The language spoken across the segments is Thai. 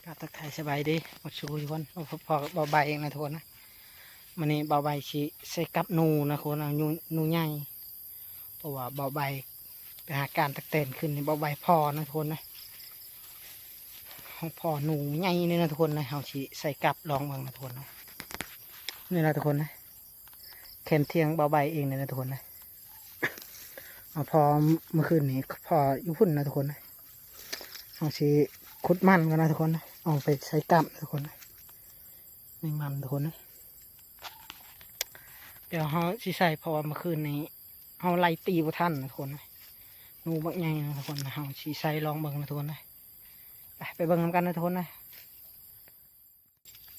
ก็ทักทายสบายดีหมดชูทุกคนพอเบาใบเองนะทุกคนนะมันนี่เบาใบชีใส่กับนูนะทุกคนนะนูใหญ่เพราะว่าเบาใบไปหาการตักเต้นขึ้นนี่เบาใบพอนะทุกคนนะพอหนูใหญ่นี่นะทุกคนนะเฮาชีใส่กับลองเมืองนะทุกคนนะนี่นะทุกคนนะแคนเทียงเบาใบเองเลยนะทุกคนนะพอเมื่อคืนนี้พออยู่พุ่นนะทุกคนนะเฮาชีขุดมันกันนะทุกคนนะเอาไปใส่กับนะทุกคนนะในมันทุกคนนะเดี๋ยวเขาสิใส่เพราะว่าเมื่อคืนนี้เขาไล่ตีพวกท่านนะทุกคนนะนูบักใหญ่นะทุกคนนะเขาสิใส่ลองเบิ่งนะทุกคนนะไปเบิ่งกันนะทุกคนนะ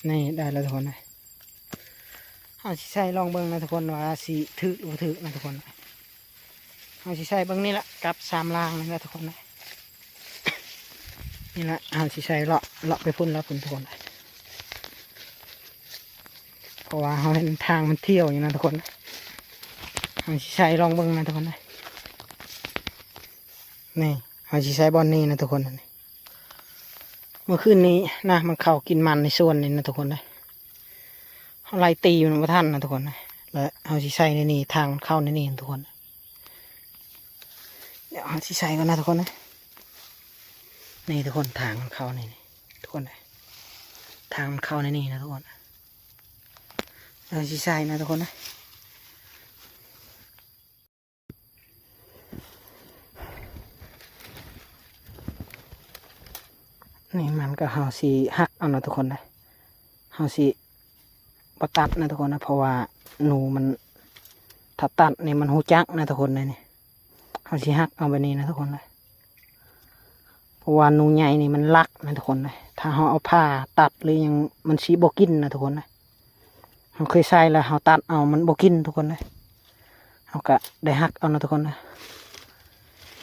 นี่ได้แล้วทุกคนนะเขาสิใส่ลองเบิ่งนะทุกคนว่าสิถือหรือถือนะทุกคนเขาสิใส่เบิ่งนี่แหละกับ3 ล่างนะทุกคนนะนี่แหละเขาสิใส่เลาะไปพุ่นแล้วพุ่นทุกคนเพราะว่าเขาเห็นทางมันเที่ยวอยู่นะทุกคนเขาสิใส่ลองเบิ่งนะทุกคนนะนี่เขาสิใส่บอลนี่นะทุกคนนะเมื่อคืนนี้นะมันเข้ากินมันในส่วนนี้นะทุกคนนะเขาไล่ตีมันมาท่านนะทุกคนนะแล้วเขาสิใส่ในนี่ทางเข้าในนี่ทุกคนเดี๋ยวเขาสิใส่กันนะทุกคนนะนี่ทุกคนทางเข้าในนี่ทุกคนนะทางเข้าในนี่นะทุกคนเราสิใส่นะทุกคนนะนี่มันก็เฮาสีหักเอานะทุกคนนะเฮาสีประตัดนะทุกคนนะเพราะว่าหนูมันถ้าตัดนี่มันหูจักนะทุกคนเลยนี่เฮาสีหักเอาไปนี่นะทุกคนนะเพราะว่าหนูใหญ่นี่มันลักนะทุกคนนะถ้าเฮาเอาผ้าตัดหรือยังมันสีบกินนะทุกคนนะเฮาเคยใส่แล้วเฮาตัดเอามันบกินทุกคนนะเฮาก็ได้หักเอานะทุกคนนะ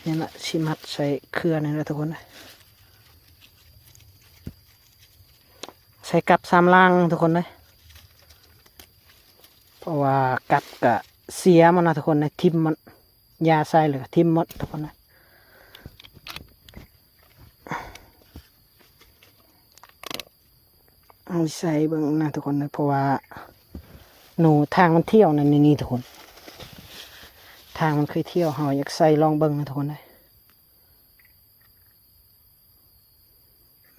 นี่แหละสีมัดใส่เครือนี่นะทุกคนนะใส่กับ3 ล่างทุกคนเลยเพราะว่ากับกะเสียมันนะทุกคนนะทิมมันยาใส่เลยทิมหมดทุกคนนะเอาใส่เบิ่งนะทุกคนนะเพราะว่าหนูทางมันเที่ยวนั่นนี่ทุกคนทางมันเคยเที่ยวเฮาอยากใส่ลองเบิ่งนะทุกคนนะ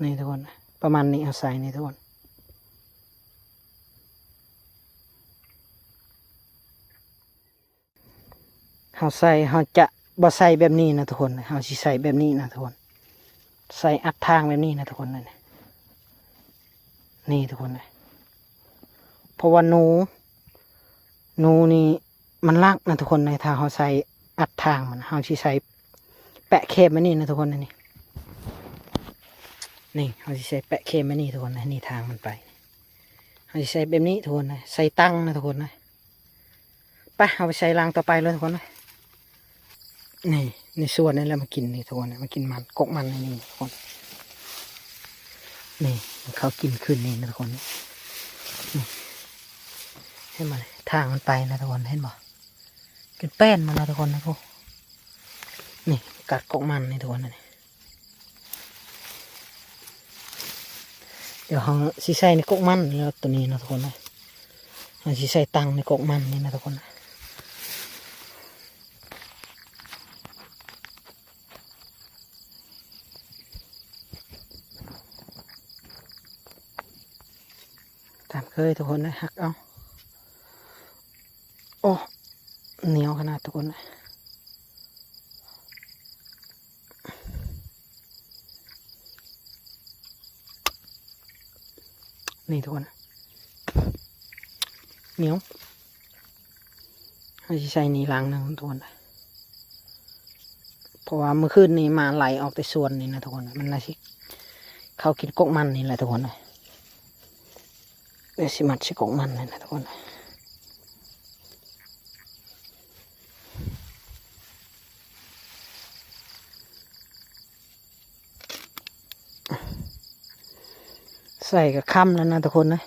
นี่ทุกคนนะประมาณนี้เอาใส่นี่ทุกคนเฮาใส่เฮาจะบ่ใส่แบบนี้นะทุกคนเฮาสิใส่แบบนี้นะทุกคนใส่อัดทางแบบนี้นะทุกคนนะนี่ทุกคนนะเพราะว่าหนูนี่มันลากนะทุกคนในทางเฮาใส่อัดทางมันเฮาสิใส่แปะเข็มมานี่นะทุกคนนะนี่เฮาสิใส่แปะเข็มมานี่ทุกคนนะนี่ทางมันไปเฮาสิใส่แบบนี้ทุกคนนะใส่ตั้งนะทุกคนนะไปเอาไปใส่รางต่อไปเลยทุกคนนะนี่ในส่วนนี้แล้วมากินนี่ทุกคนนะมากินมันกกมันนี่ทุกคนนี่เขากินขึ้นนี่นะทุกคนนี่ให้มาทางมันไปนะทุกคนเห็นบ่กินแป้นมาแล้วทุกคนนะพวกนี่กัดกกมันนี่ทุกคนนะเดี๋ยวเขาสิใส่ในกกมันแล้วตัวนี้นะทุกคนนะเขาสิใส่ตังในกกมันนี่นะทุกคนนะตามเคยทุกคนนะหักเอาโอ้เหนียวขนาดทุกคนนะนี่ทุกคนนะเหนียวให้ใส่นี่ล้างหนึ่งทุกคนนะเพราะว่าเมื่อคืนนี้มาไหลออกแต่ส่วนนี่นะทุกคนนะมันน่าสิเขากินกกมันนี่แหละทุกคนนะเดี๋ยวสิมัดสิกกมันนี่นะทุกคนนะใส่กับค่ำแล้วนะทุกคนนะ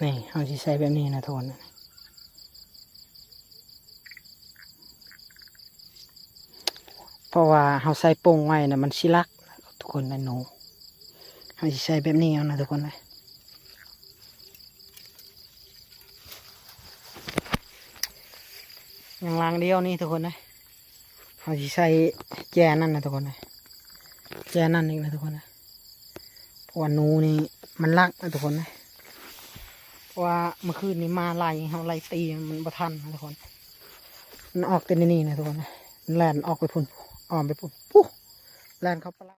นี่เอาสิใส่แบบนี้นะทุกคนเพราะว่าเขาใส่โป่งไว้นะมันชิลักทุกคนนะหนูเขาสิใส่แบบนี้เอานะทุกคนนะอย่างรางเดียวนี่ทุกคนนะเขาสิใส่แจนั่นนะทุกคนนะแจนั่นอีกนะทุกคนนะเพราะว่าหนูนี่มันลักนะทุกคนนะเพราะว่าเมื่อคืนนี้มาไล่เขาไล่ตีมันบ่ทันนะทุกคนมันออกแต่นี่นะทุกคนนะแล่นออกไปพุ่นอ้อมไปพุ่นปุ๊แล่นเข้าปลา